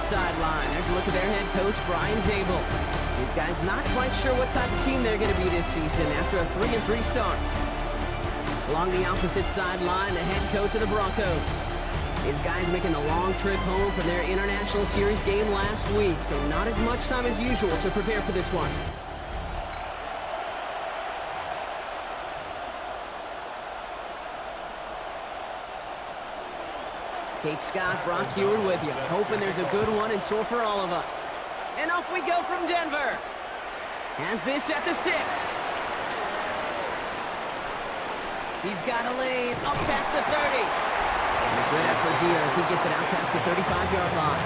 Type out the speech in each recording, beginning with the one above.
sideline. There's a look at their head coach, Brian Dable. These guys not quite sure what type of team they're going to be this season after a 3-3 start. Along the opposite sideline, the head coach of the Broncos. His guys making a long trip home from their International Series game last week, so not as much time as usual to prepare for this one. Kate Scott, Brock Heward with you, hoping there's a good one in store for all of us. And off we go from Denver. Has this at the 6. He's got a lane up past the 30. And a good effort here as he gets it out past the 35-yard line.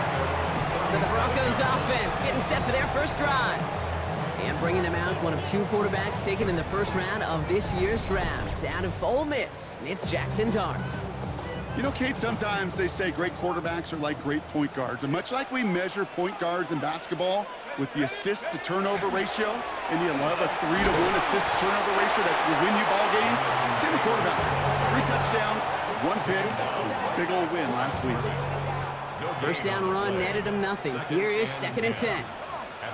So the Broncos offense getting set for their first drive. And bringing them out, one of 2 quarterbacks taken in the first round of this year's draft. Out of Ole Miss, it's Jackson Dart. You know, Kate, sometimes they say great quarterbacks are like great point guards. And much like we measure point guards in basketball with the assist-to-turnover ratio, and you love a 3-to-1 assist-to-turnover ratio that will win you ball games, same with quarterback. 3 touchdowns, 1 pick, big old win last week. First down run netted him nothing. Here is 2nd and 10.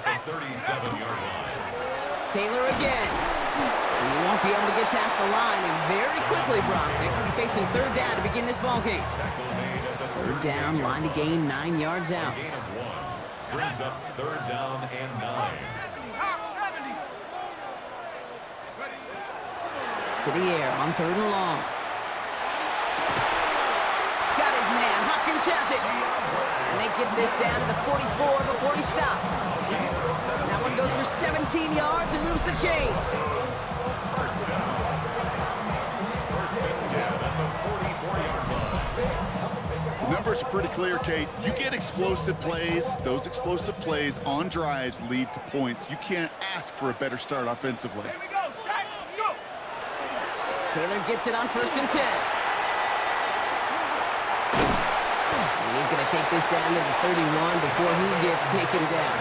At the 37-yard line. Taylor again. He won't be able to get past the line, and very quickly, Brock, they could be facing 3rd down to begin this ball game. 3rd down, line to gain 9 yards out. Brings up 3rd down and 9. To the air on 3rd and long. Got his man, Hopkins has it. And they get this down to the 44 before he stopped. That one goes for 17 yards and moves the chains. First and 10 at the 44-yard line. The numbers are pretty clear, Kate. You get explosive plays. Those explosive plays on drives lead to points. You can't ask for a better start offensively. Taylor gets it on 1st and 10. And he's going to take this down to the 31 before he gets taken down.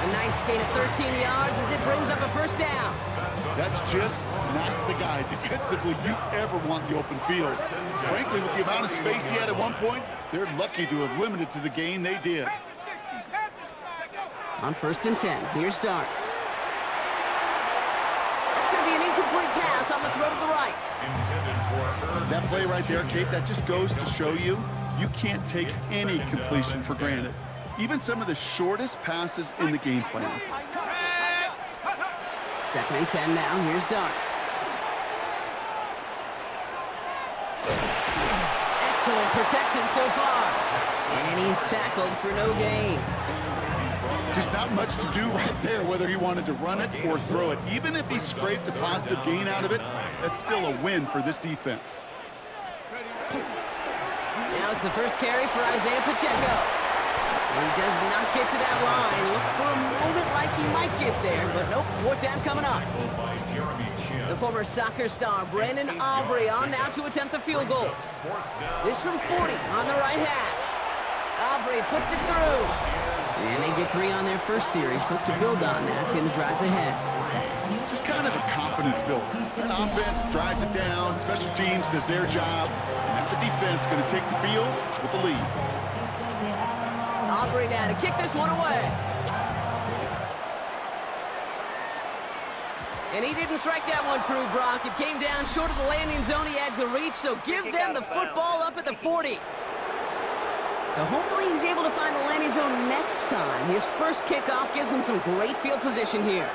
A nice gain of 13 yards as it brings up a first down. That's just not the guy defensively you ever want in the open field. Frankly, with the amount of space he had at one point, they're lucky to have limited to the gain they did. On 1st and 10, here's Dart. That's going to be an incomplete pass on the throw to the right. That play right there, Kate, that just goes to show you, you can't take any completion for granted. Even some of the shortest passes in the game plan. 2nd and 10 now. Here's Dart. Excellent protection so far. And he's tackled for no gain. Just not much to do right there, whether he wanted to run it or throw it. Even if he scraped a positive gain out of it, that's still a win for this defense. Now it's the first carry for Isaiah Pacheco. He does not get to that line. Looked for a moment like he might get there, but nope, 4th down coming up. The former soccer star, Brandon Aubrey, on now to attempt the field goal. This from 40 on the right hash. Aubrey puts it through. And they get 3 on their first series. Hope to build on that in the drives ahead. Just kind of a confidence builder. That offense drives it down. Special teams does their job. Now the defense going to take the field with the lead. Aubrey now to kick this one away. And he didn't strike that one true, Brock. It came down short of the landing zone he had to reach, so give them the football up at the 40. So hopefully he's able to find the landing zone next time. His first kickoff gives him some great field position here.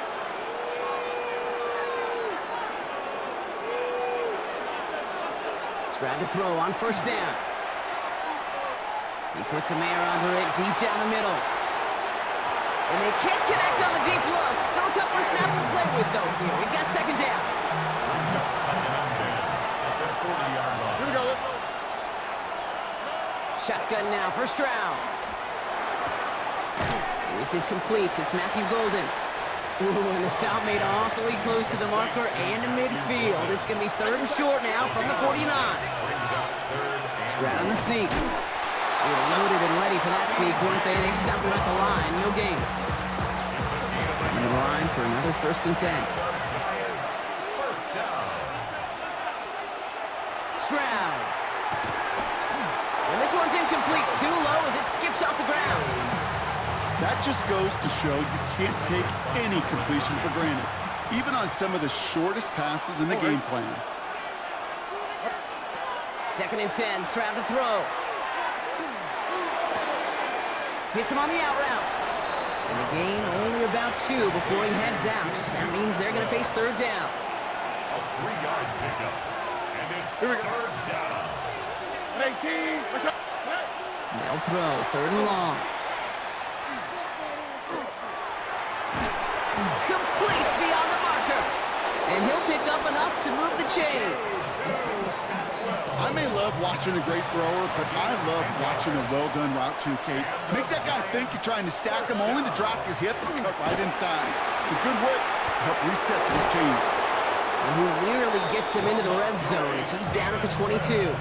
Stroud to throw on 1st down. He puts a man under it deep down the middle. And they can't connect on the deep look. Still a couple of snaps to play with, though, here. We've got 2nd down. Brings up 2nd and 10 at the 40-yard line. Here we go. Shotgun now for Stroud. This is complete. It's Matthew Golden. Ooh, and the stop made awfully close to the marker and to midfield. It's going to be 3rd and short now from the 49. Stroud on the sneak. They were loaded and ready for that sneak, weren't they? They stopped him at the line. No gain. Coming to the line for another 1st and 10. Stroud. And this one's incomplete. Too low as it skips off the ground. That just goes to show you can't take any completion for granted, even on some of the shortest passes in the game plan. 2nd and 10, Stroud to throw. Hits him on the out route. And the gain only about 2 before he heads out. That means they're going to face 3rd down. A 3-yard pickup. And it's 3rd down. They'll throw, 3rd and long. Complete beyond the marker. And he'll pick up enough to move the chains. I may love watching a great thrower, but I love watching a well-done route too, Kate. Make that guy think you're trying to stack him only to drop your hips and cut right inside. Some good work to help reset those chains. And who nearly gets them into the red zone as he's down at the 22.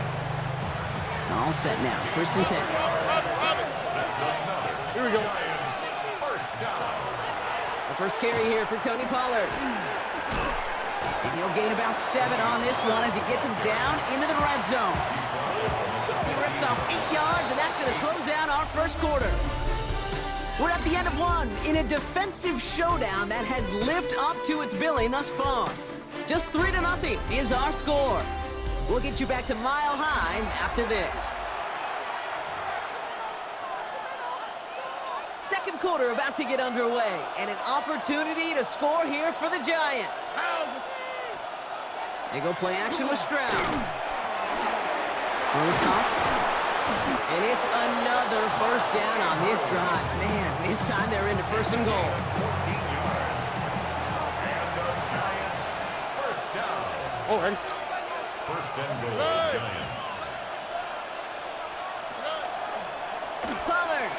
All set now, 1st and 10. Here we go. First down. The first carry here for Tony Pollard. And he'll gain about 7 on this one as he gets him down into the red zone. He rips off 8 yards, and that's going to close out our first quarter. We're at the end of one in a defensive showdown that has lived up to its billing thus far. Just 3-0 is our score. We'll get you back to Mile High after this. Second quarter about to get underway, and an opportunity to score here for the Giants. They go play action with Stroud. Throws caught. And it's another first down on this drive. Man, this time they're into 1st and goal. 14 yards. And the Giants first down. Oh, ready? 1st and goal, Giants. Pollard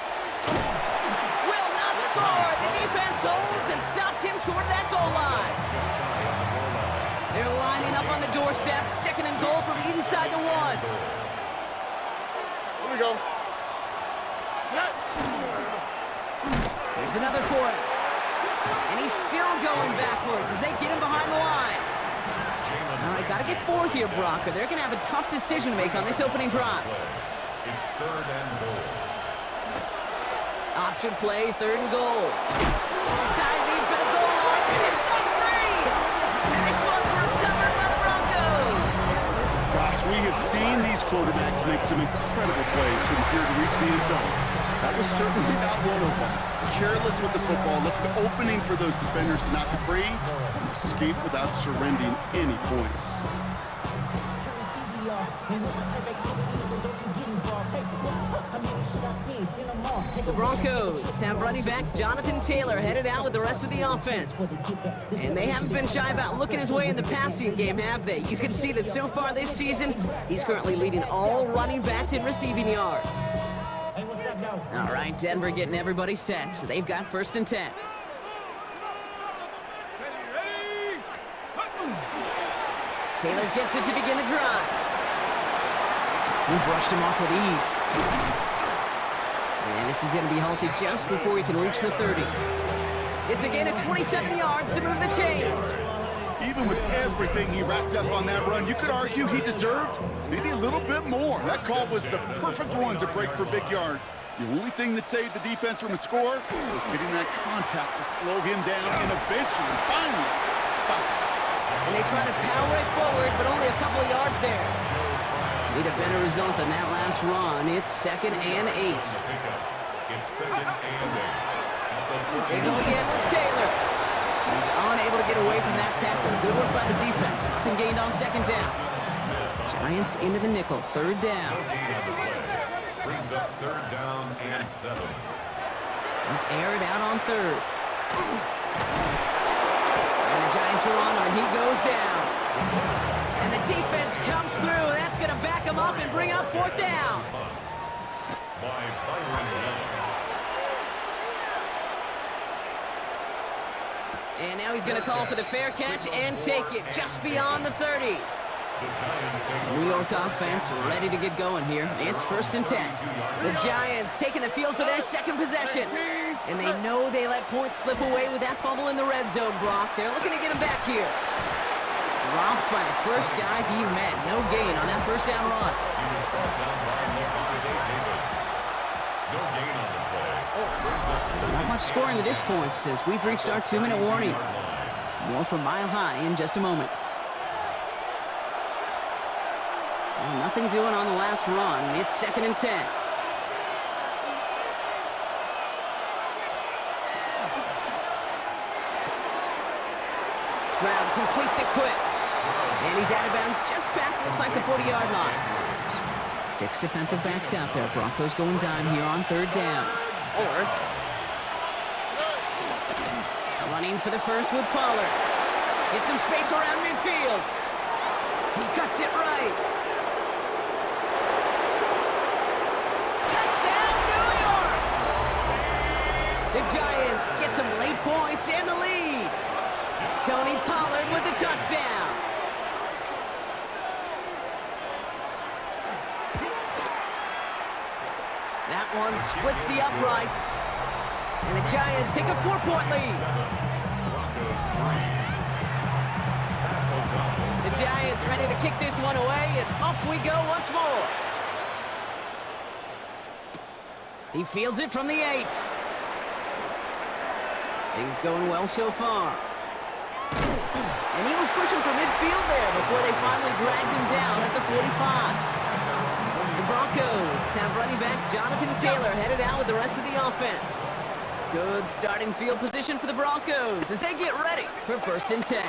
will not score. The defense holds and stops him short of that goal line. They're lining up on the doorstep. 2nd and goal from inside the 1. Here we go. There's another for him. And he's still going backwards as they get him behind the line. All right, got to get 4 here, Brock, or they're going to have a tough decision to make on this opening drive. It's 3rd and goal. Option play, 3rd and goal. Diving for the goal line, and it's not free! And this one's recovered by the Broncos. Gosh, we have seen these quarterbacks make some incredible plays from here to reach the end zone. That was certainly not one of them. Careless with the football, left an opening for those defenders to knock it free, and escape without surrendering any points. The Broncos have running back Jonathan Taylor headed out with the rest of the offense. And they haven't been shy about looking his way in the passing game, have they? You can see that so far this season, he's currently leading all running backs in receiving yards. All right, Denver getting everybody set. So they've got 1st and 10. Taylor gets it to begin the drive. He brushed him off with ease. And this is going to be halted just before he can reach the 30. It's a gain of 27 yards to move the chains. Even with everything he racked up on that run, you could argue he deserved maybe a little bit more. That call was the perfect one to break for big yards. The only thing that saved the defense from a score was getting that contact to slow him down and eventually, finally, stop him. And they try to power it forward, but only a couple of yards there. Need a better result than that last run. It's 2nd and 8. It's 2nd and 8. They go again with Taylor. He's unable to get away from that tackle. Good work by the defense. Nothing gained on 2nd down. Giants into the nickel. 3rd down. Brings up 3rd down and 7. Air it out on 3rd. And the Giants are on him, and he goes down. And the defense comes through. That's going to back him up and bring up 4th down. By Byron Young. And now he's going to call for the fair catch and take it just beyond the 30. New York offense ready to get going here. It's 1st and 10. The Giants taking the field for their 2nd possession. And they know they let points slip away with that fumble in the red zone, Brock. They're looking to get him back here. Stops by the first guy he met. No gain on that first down run. He was brought down by David. No gain on the play. Brings up Not much scoring to this point as we've reached our 2-minute warning. More from Mile High in just a moment. Well, nothing doing on the last run. It's 2nd and 10. Stroud completes it quick. And he's out of bounds just past, looks like the 40-yard line. 6 defensive backs out there. Broncos going dime here on 3rd down. Running for the first with Pollard. Get some space around midfield. He cuts it right. Touchdown, New York! The Giants get some late points and the lead. Tony Pollard with the touchdown. That one splits the uprights. And the Giants take a 4-point lead. The Giants ready to kick this one away, and off we go once more. He fields it from the 8. Things going well so far. And he was pushing for midfield there before they finally dragged him down at the 45. The Broncos have running back Jonathan Taylor headed out with the rest of the offense. Good starting field position for the Broncos as they get ready for 1st and 10.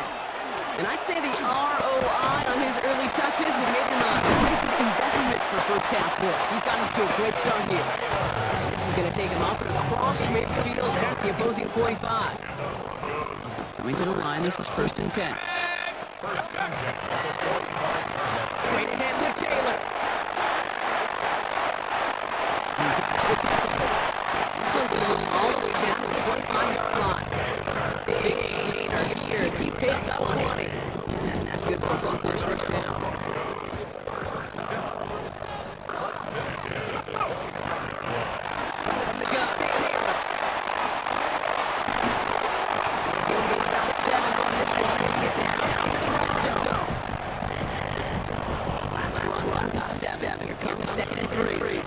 And I'd say the ROI on his early touches have made him a pretty good investment for first half work. He's gotten off to a great start here. And this is going to take him up across midfield there at the opposing 45. Coming to the line, this is 1st and 10. Straight ahead to Taylor. He drops the tackle. This one's going all the way down to the 25-yard line. Big gain right here as he picks up 20. And that's good for Broncos' first down. From the gun, Taylor. He'll be about 7 on this one as he gets it down to the Winston zone. Last run, not 7. Here comes 2nd and 3.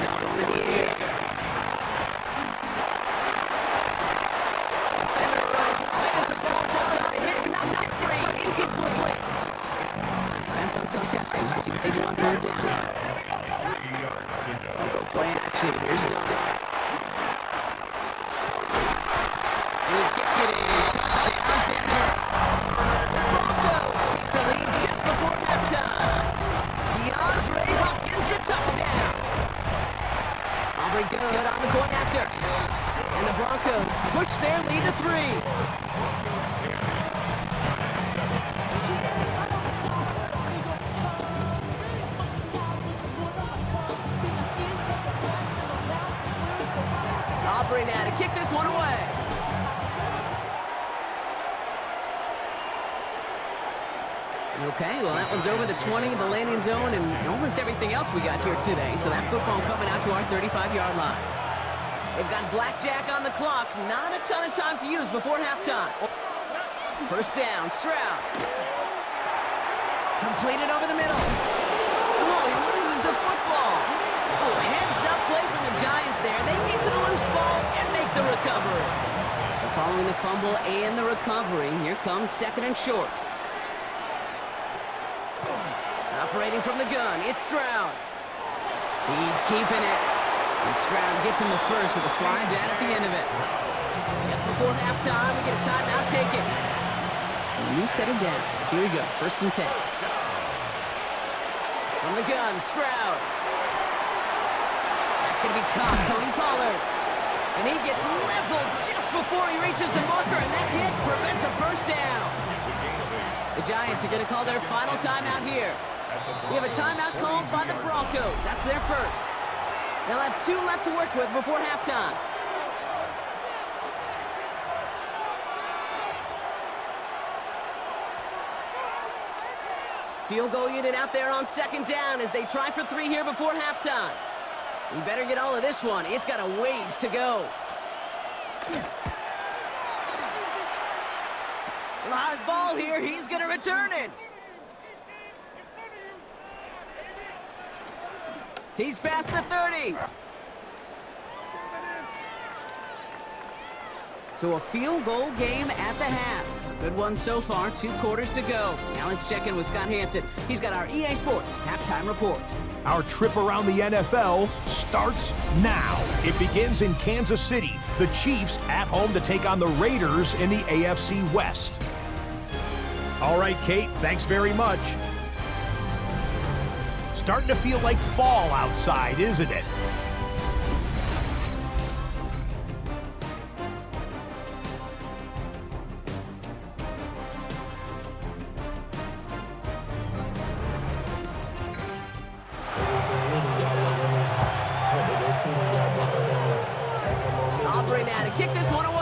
Comes in the air. Continue on 3rd down. I'll go play action. Here's Dix. He gets it in. Touchdown, Denver. Broncos take the lead just before halftime. DeAndre Hopkins the touchdown. Aubrey good on the point after. And the Broncos push their lead to 3. Aubrey now to kick this one away. Okay, well that one's over the 20, the landing zone, and almost everything else we got here today. So that football coming out to our 35-yard line. They've got blackjack on the clock. Not a ton of time to use before halftime. First down, Stroud. Completed over the middle. Oh, he loses the football. Oh, heads-up play from the Giants there. They get to the loose ball and make the recovery. So following the fumble and the recovery, here comes 2nd and short. Operating from the gun, it's Stroud. He's keeping it. And Stroud gets him the first with a slide down at the end of it. Just before halftime, we get a timeout taken. So a new set of downs. Here we go, 1st and 10. From the gun, Stroud. That's going to be caught, Tony Pollard. And he gets leveled just before he reaches the marker, and that hit prevents a first down. The Giants are going to call their final timeout here. We have a timeout called by the Broncos. That's their first. They'll have 2 left to work with before halftime. Field goal unit out there on 2nd down as they try for 3 here before halftime. You better get all of this one. It's got a ways to go. Live ball here. He's going to return it. He's past the 30. So a field goal game at the half. Good one so far, 2 quarters to go. Now let's check in with Scott Hansen. He's got our EA Sports halftime report. Our trip around the NFL starts now. It begins in Kansas City. The Chiefs at home to take on the Raiders in the AFC West. All right, Kate, thanks very much. Starting to feel like fall outside, isn't it? Aubrey now to kick this one away.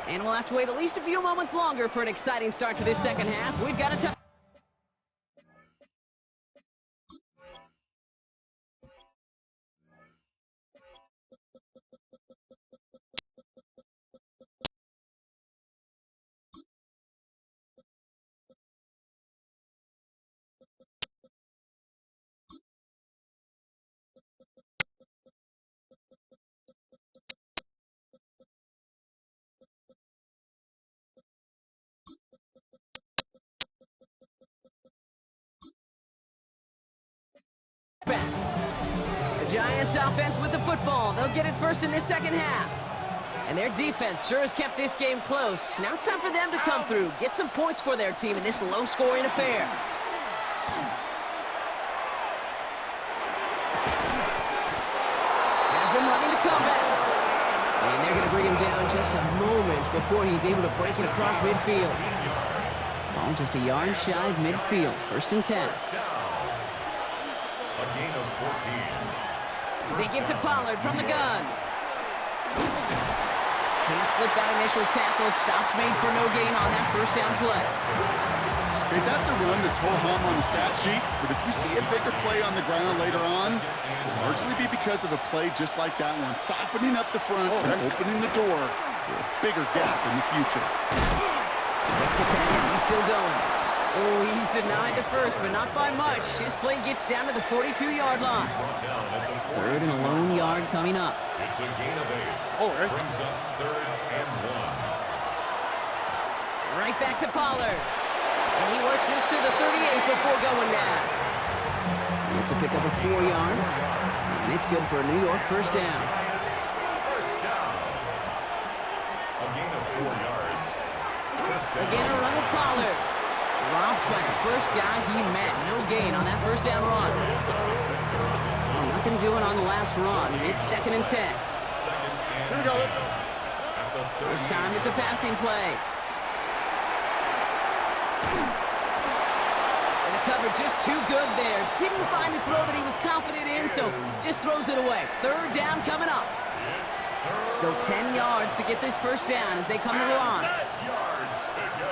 And we'll have to wait at least a few moments longer for an exciting start to this second half. We've got a The Giants offense with the football. They'll get it first in this second half. And their defense sure has kept this game close. Now it's time for them to come through, get some points for their team in this low-scoring affair. Has him running the comeback. And they're going to bring him down just a moment before he's able to break it across midfield. Ball just a yard shy of midfield. First and 10. A gain of 14. They give to Pollard from the gun. Can't slip that initial tackle. Stops made for no gain on that first down play. Okay, that's a run that's ho-hum on the stat sheet, but if you see a bigger play on the ground later on, it'll largely be because of a play just like that one, softening up the front and opening the door for a bigger gap in the future. Makes a tackle. He's still going. Oh, he's denied the first, but not by much. His play gets down to the 42-yard line. Third and a lone yard coming up. It's a gain of 8. Brings up 3rd and 1. Right back to Pollard. And he works this to the 38 before going down. It's a pickup of 4 yards. And it's good for a New York first down. First down. A gain of 4 yards. First down. Again, a run with Pollard. Dropped by the first guy he met. No gain on that first down run. Oh, nothing doing on the last run. It's 2nd and 10. Second and 10. At the 30. This time it's a passing play. And the cover just too good there. Didn't find the throw that he was confident in, so just throws it away. 3rd down coming up. So 10 yards to get this first down as they come to the line. Yards to go.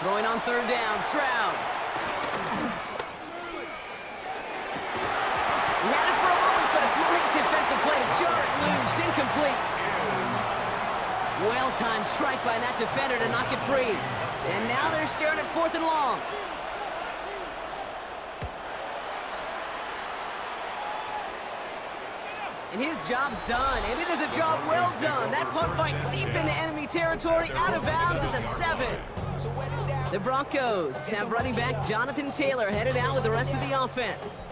Throwing on 3rd down, Stroud. He had it for a moment, but a great defensive play to jar it loose. Incomplete. Well-timed strike by that defender to knock it free. And now they're staring at 4th and long. And his job's done, and it is a job well done. That punt fights deep into enemy territory, out of bounds at the 7. The Broncos have running back Jonathan Taylor headed out with the rest of the offense.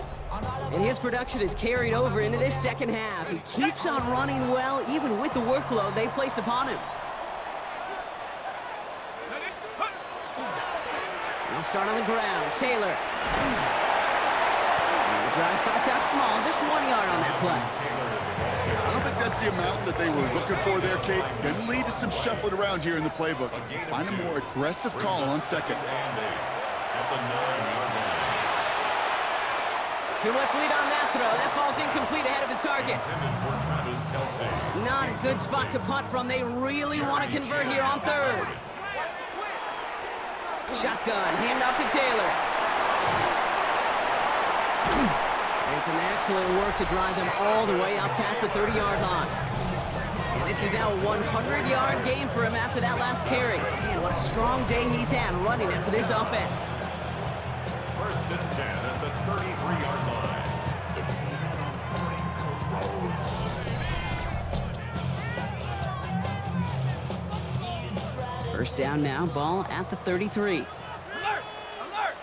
And his production is carried over into this second half. He keeps on running well, even with the workload they've placed upon him. He'll start on the ground. Taylor. And the drive starts out small, just 1 yard on that play. I don't think that's the amount that they were looking for there, Kate. Going to lead to some shuffling around here in the playbook. Find a more aggressive call on 2nd. At the 9-yard line. Too much lead on that throw. That falls incomplete ahead of his target. Intended for Travis Kelce. Not a good spot to punt from. They really want to convert here on 3rd. Shotgun, handoff to Taylor. And And some excellent work to drive them all the way out past the 30-yard line. And this is now a 100-yard game for him after that last carry. Man, what a strong day he's had running it for this offense. First and 10 at the 33-yard line. First down now, ball at the 33. Alert! Alert!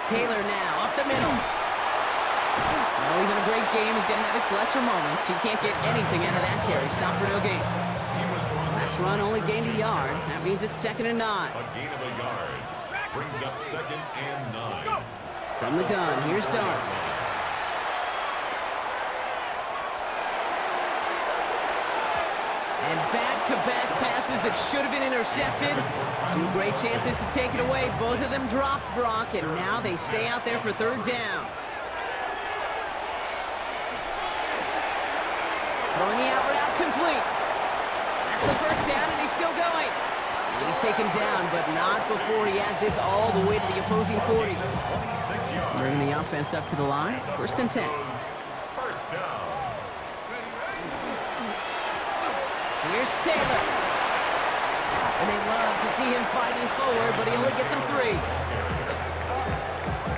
Taylor now, up the middle. Well, even a great game is going to have its lesser moments. He can't get anything out of that carry. Stop for no gain. Last run only gained a yard. That means it's 2nd and 9. A gain of a yard. Brings up 2nd and 9. From the gun, here's Dart. And back-to-back passes that should have been intercepted. 2 great chances to take it away. Both of them dropped, Brock, and now they stay out there for 3rd down. Throwing the out route complete. That's the 1st down, and he's still going. And he's taken down, but not before he has this all the way to the opposing 40. Bringing the offense up to the line. 1st and 10. First down. Here's Taylor. And they love to see him fighting forward, but he only gets him 3.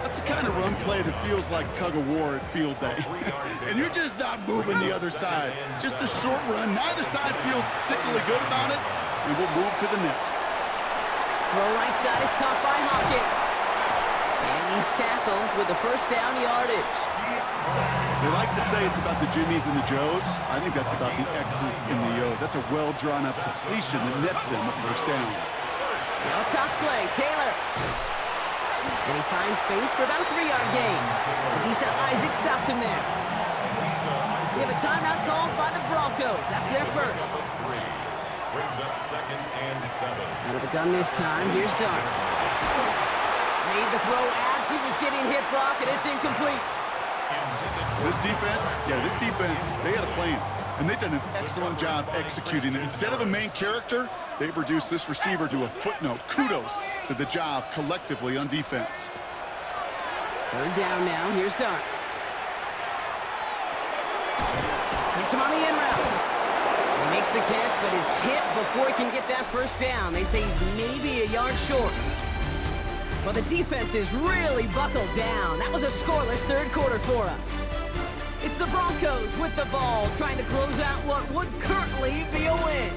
That's the kind of run play that feels like tug-of-war at field day. And you're just not moving the other side. Just a short run. Neither side feels particularly good about it. And we'll move to the next. Throw right side is caught by Hopkins. And he's tackled with the 1st down yardage. They like to say it's about the Jimmies and the Joes. I think that's about the X's and the O's. That's a well-drawn-up completion that nets them a 1st down. Now toss play, Taylor. And he finds space for about a 3-yard gain. Adisa Isaac stops him there. We have a timeout called by the Broncos. That's their first. Brings up 2nd and 7. Out of the gun this time, here's Dart. Made the throw as he was getting hit, Brock, and it's incomplete. This defense, they had a plan, and they've done an excellent job executing it. Instead of a main character, they've reduced this receiver to a footnote. Kudos to the job collectively on defense. 3rd down now, here's Dart. Hits him on the in route. He makes the catch, but is hit before he can get that 1st down. They say he's maybe a yard short. But the defense is really buckled down. That was a scoreless 3rd quarter for us. It's the Broncos with the ball, trying to close out what would currently be a win.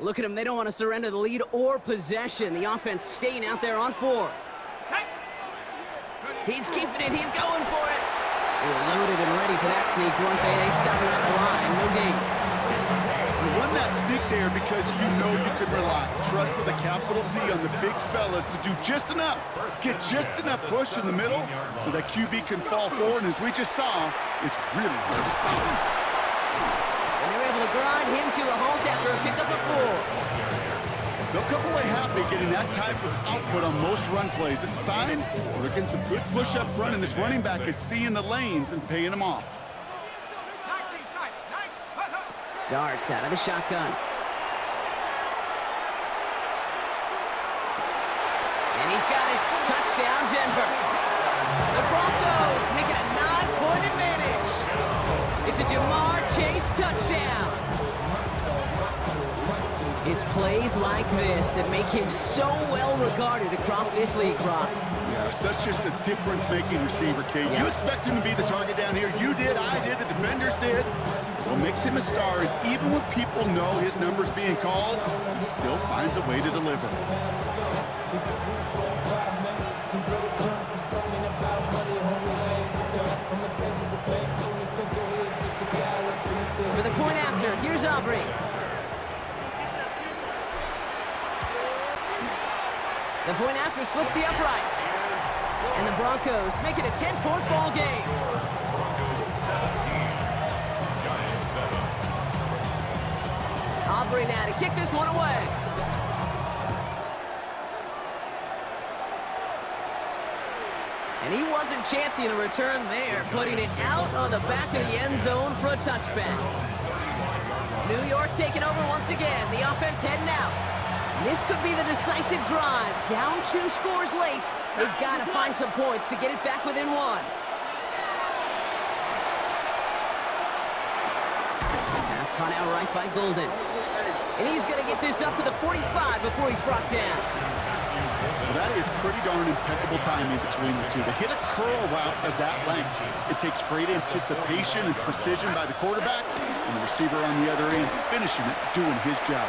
Look at them, they don't want to surrender the lead or possession. The offense staying out there on 4. He's keeping it, he's going for it. They're loaded and ready for that sneak, weren't they? They stop him at the line, no gain. You run that sneak there because you know you can rely. Trust with a capital T on the big fellas to do just enough. Get just enough push in the middle so that QB can fall forward, and as we just saw, it's really hard to stop him. And they're able to grind him to a halt after a pickup of 4. They'll come away happy getting that type of output on most run plays. It's a sign they're getting some good push up front, and this running back is seeing the lanes and paying them off. Dart out of the shotgun. And he's got it. Touchdown, Denver. The Broncos making a 9-point advantage. It's a Jamar Chase touchdown. It's plays like this that make him so well regarded across this league, Brock. Yeah, such just a difference-making receiver, Kate. You expect him to be the target down here. You did, I did, the defenders did. What makes him a star is even when people know his number's being called, he still finds a way to deliver. For the point after, here's Aubrey. The point after splits the uprights. And the Broncos make it a 10-point ball game. Broncos 17, Giants 7. Aubrey now to kick this one away. And he wasn't chancing a return there, putting it out on the back of the end zone for a touchback. New York taking over once again. The offense heading out. This could be the decisive drive. Down 2 scores late. They've got to find some points to get it back within 1. Pass caught out right by Golden. And he's going to get this up to the 45 before he's brought down. Well, that is pretty darn impeccable timing between the two. To hit a curl route of that length, it takes great anticipation and precision by the quarterback, and the receiver on the other end finishing it, doing his job.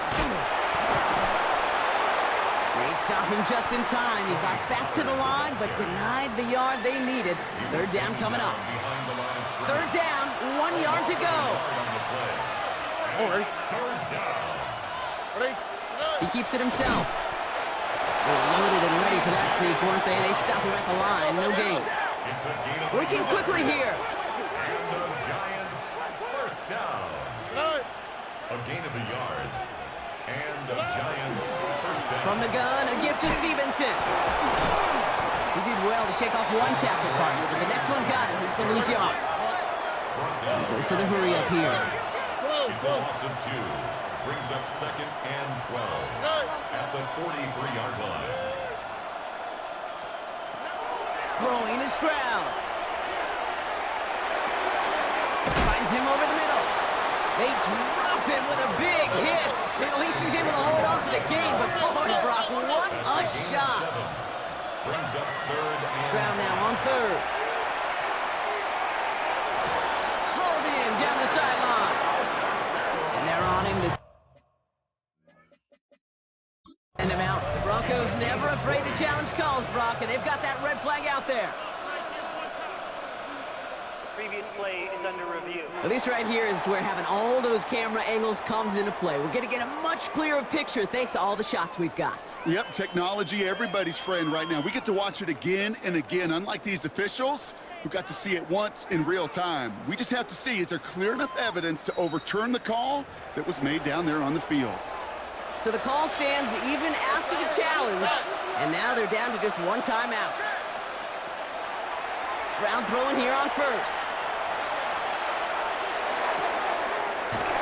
They stop him just in time. He got back to the line, but denied the yard they needed. Third down coming up. Third down, 1 yard to go. He keeps it himself. They were loaded and ready for that sneak, weren't they? They stop him at the line. No gain. Working quickly here. And the Giants first down. A gain of a yard. And the Giants first down. From the gun, a gift to Stevenson. He did well to shake off 1 tackle partner, but the next one got him. He's going to lose yards. Dose of the hurry up here. It's a loss of 2. Brings up 2nd and 12 at the 43-yard line. Throwing is Stroud. Finds him over the middle. They drop him with a big hit. At least he's able to hold on for the game, but boy, Brock, what a shot. Brings up 3rd and Stroud now on 3rd. Holding him down the sideline. And they're on him to send him out. The Broncos never afraid to challenge calls, Brock, and they've got that red flag out there. Previous play is under review. Well, this right here is where having all those camera angles comes into play. We're going to get a much clearer picture thanks to all the shots we've got. Yep, technology, everybody's friend right now. We get to watch it again and again, unlike these officials who got to see it once in real time. We just have to see, is there clear enough evidence to overturn the call that was made down there on the field? So the call stands even after the challenge, and now they're down to just 1 timeout. Stroud throwing here on 1st.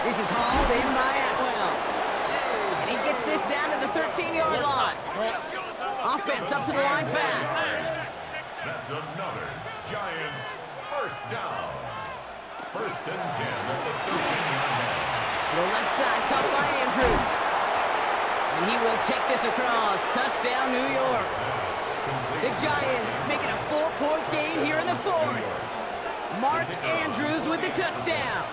This is hauled in by Atwell. And he gets this down to the 13-yard line. Offense up to the line fast. that's another Giants first down. 1st and 10 at the 13-yard line. The left side caught by Andrews. And he will take this across. Touchdown, New York. The Giants making a 4-point game here in the 4th. Mark Andrews with the touchdown.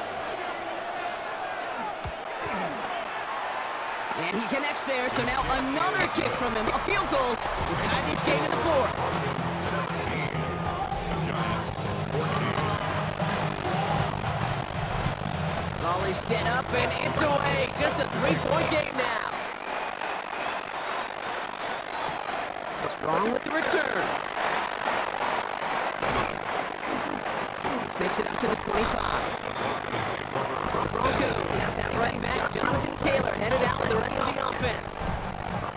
And he connects there, so now another kick from him. A field goal will tie this game in the 4th. 17. The Giants 14. Raleigh set up and it's away. Just a 3-point game now. Wrong with the return. This makes it up to the 25. Broncos now down running back Jonathan Taylor headed out with the rest of the offense.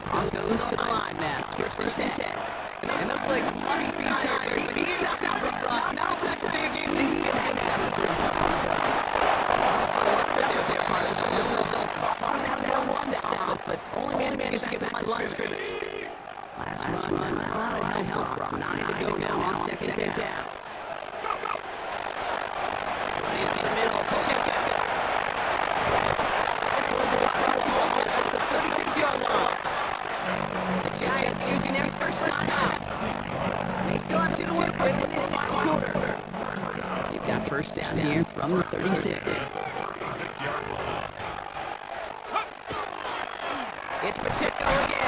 Broncos to the line now. It's 1st and 10. And it looks like must be time. Maybe it's not for Brock. Now that's a big game. He's going to have some they're part of the result. But only managed to get back to line of scrimmage. Last run. I help Brock. 9 to go now on 2nd down. Right in the middle. Check. This one's blocked to the ball at the 36-yard line. The Giants using their first time out. They still have 2 to work with in this final quarter. They've got first down here from the 36. It's Pacheco again.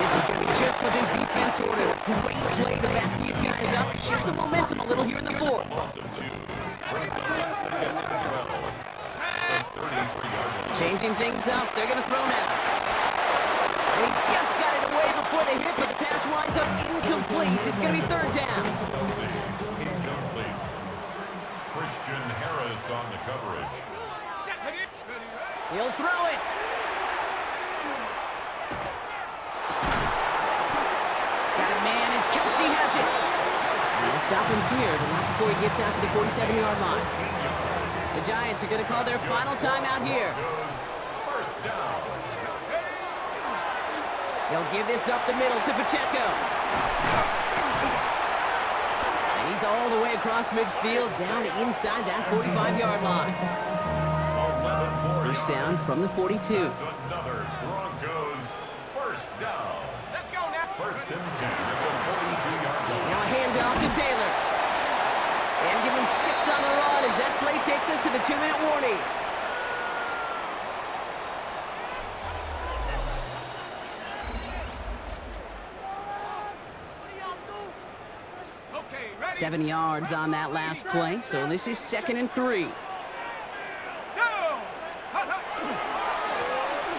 This is going to be just what this defense ordered. Great play to back these guys up. Shift the momentum a little here in the 4th. Changing things up. They're going to throw now. And he just got it away before they hit, but the pass winds up incomplete. It's going to be 3rd down. Incomplete. Christian Harris on the coverage. He'll throw it. Got a man, and Kelsey he has it. We'll stop him here, but not before he gets out to the 47-yard line. The Giants are going to call their final timeout here. First down. They'll give this up the middle to Pacheco. And he's all the way across midfield, down inside that 45-yard line. First down from the 42. That's another Broncos first down. Let's go now. First and 10 at the 42-yard line. Now a handoff to Taylor. And give him 6 on the run as that play takes us to the 2-minute warning. Okay, ready? 7 yards on that last play, so this is 2nd and 3. Go!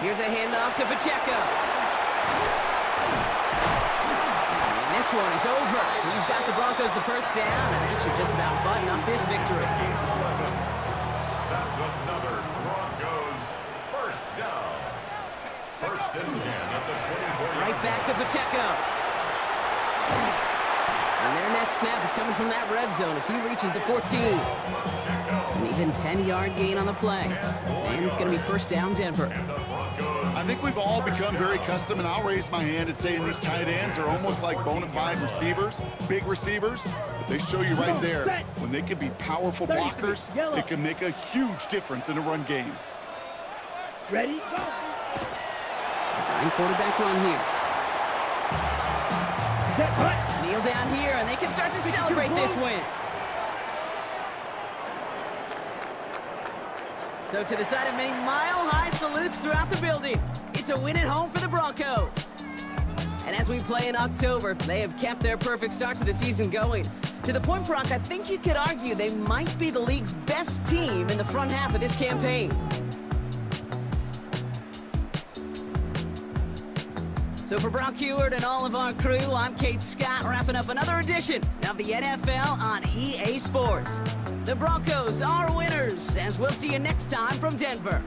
Here's a handoff to Pacheco. And this one is over. He's got the Broncos the first down, and that should just about button up this victory. That's another Broncos first down. First and 10 at the 24-yard Right back to Pacheco. And their next snap is coming from that red zone as he reaches the 14. An even 10-yard gain on the play. And it's going to be first down Denver. I think we've all become very accustomed, and I'll raise my hand and say these tight ends are almost like bona fide receivers, big receivers. But they show you right there, when they can be powerful blockers, it can make a huge difference in a run game. Ready? Go. Design quarterback run here. Kneel down here, and they can start to celebrate this win. So to the side of many mile-high salutes throughout the building, it's a win at home for the Broncos. And as we play in October, they have kept their perfect start to the season going. To the point, Brock, I think you could argue they might be the league's best team in the front half of this campaign. So for Brock Heward and all of our crew, I'm Kate Scott, wrapping up another edition of the NFL on EA Sports. The Broncos are winners, as we'll see you next time from Denver.